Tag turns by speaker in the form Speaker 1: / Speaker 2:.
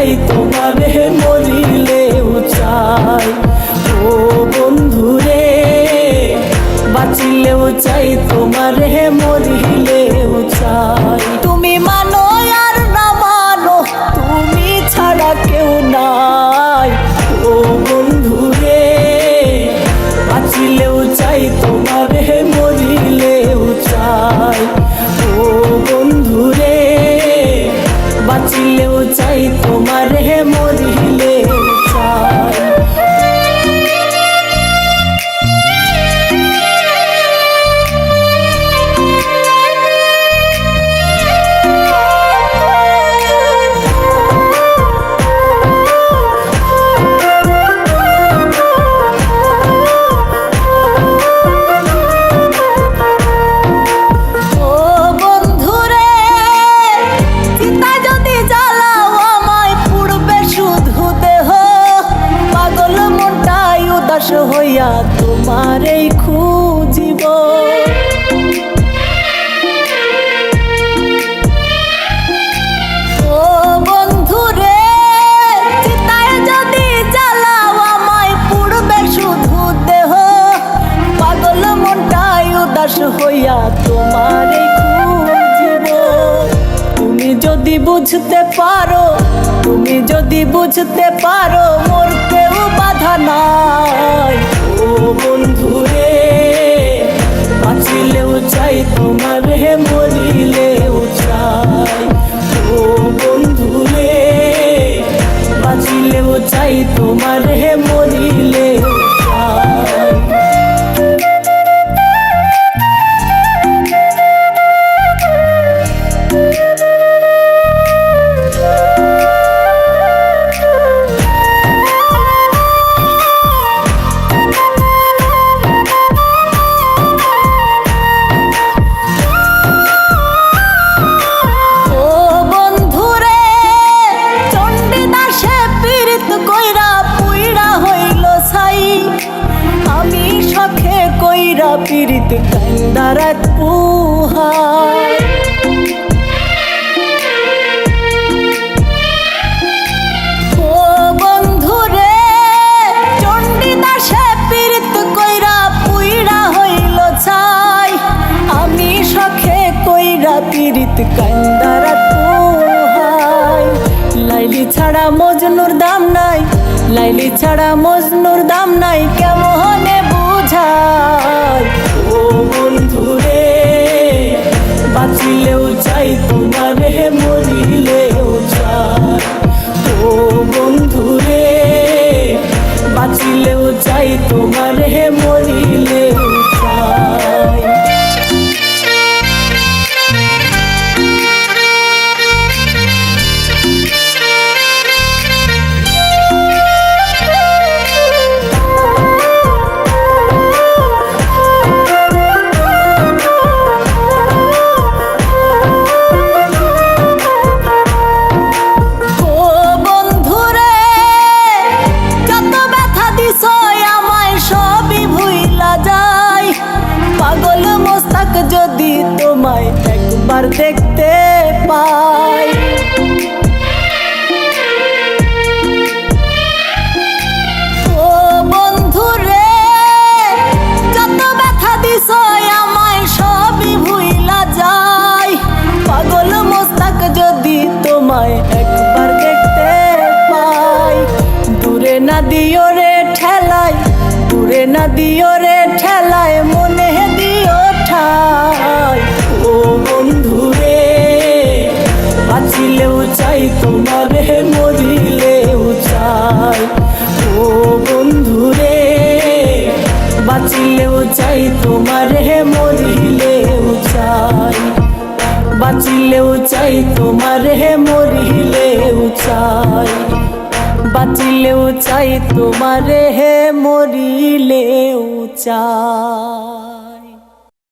Speaker 1: চাই তোমারে মরিলেও চাই। ও বন্ধুরে বাঁচিলেও চাই তোমারে মরিলেও চাই। তুমি মানো আর না মানো তুমি ছাড়া কেউ নাই। ও বন্ধুরে বাঁচিলেও চাই তোমারে মরিলেও চাই। ও বন্ধুরে বাঁচিলেও চাই তোমারে মরিলেও চাই। হইয়া তোমারেই খুঁজিব ও বন্ধুরে চিতায় যদি জ্বালাও আমায় পুড়বে শুধু দেহ। পাগল মনটাই উদাস হইয়া তোমারেই খুঁজিব। তুমি যদি বুঝতে পারো তুমি যদি বুঝতে পারো মোর কেউ বাধা নাই। ও বন্ধুরে বাঁচিলেও চাই তোমারে মরিলেও চাই। ও বন্ধুরে বাঁচিলেও চাই তোমারে মরিলেও চাই। পীড়িত কান্দারাত পুহার ও বন্ধুরে চণ্ডীদাসে পীড়িত কইরা পুইরা হইল ছাই। আমি শখে কইরা পীড়িত কান্দারাত পুহাই। লাইলি ছাড়া মজনুর দাম নাই লাইলি ছাড়া মজনুর দাম নাই কেমনে বুঝাই। ও বন্ধুরে বাঁচিলেও চাই তোমারে মরিলেও চাই। ও বন্ধুরে বাঁচিলেও চাই তোমারে মরিলেও চাই। পাগল মোস্তাক যদি তোমায় একবার দেখতে পাই। ও বন্ধুরে যত ব্যথা দিছ আমায় সবই ভুইলা যায়। পাগল মোস্তাক যদি তোমায় একবার দেখতে পাই। দূরে না দিও রে ঠেলায় দূরে না দিও রে ঠেলায় মনে দিও ঠাই। ও বন্ধুরে বাঁচিলেও চাই তোমারে মরিলেও চাই। ও বন্ধুরে বাঁচিলেও চাই তোমারে মরিলেও চাই। বাঁচিলেও চাই তোমারে মরিলেও চাই। বাঁচিলেও চাই তোমারে মরিলেও চাই।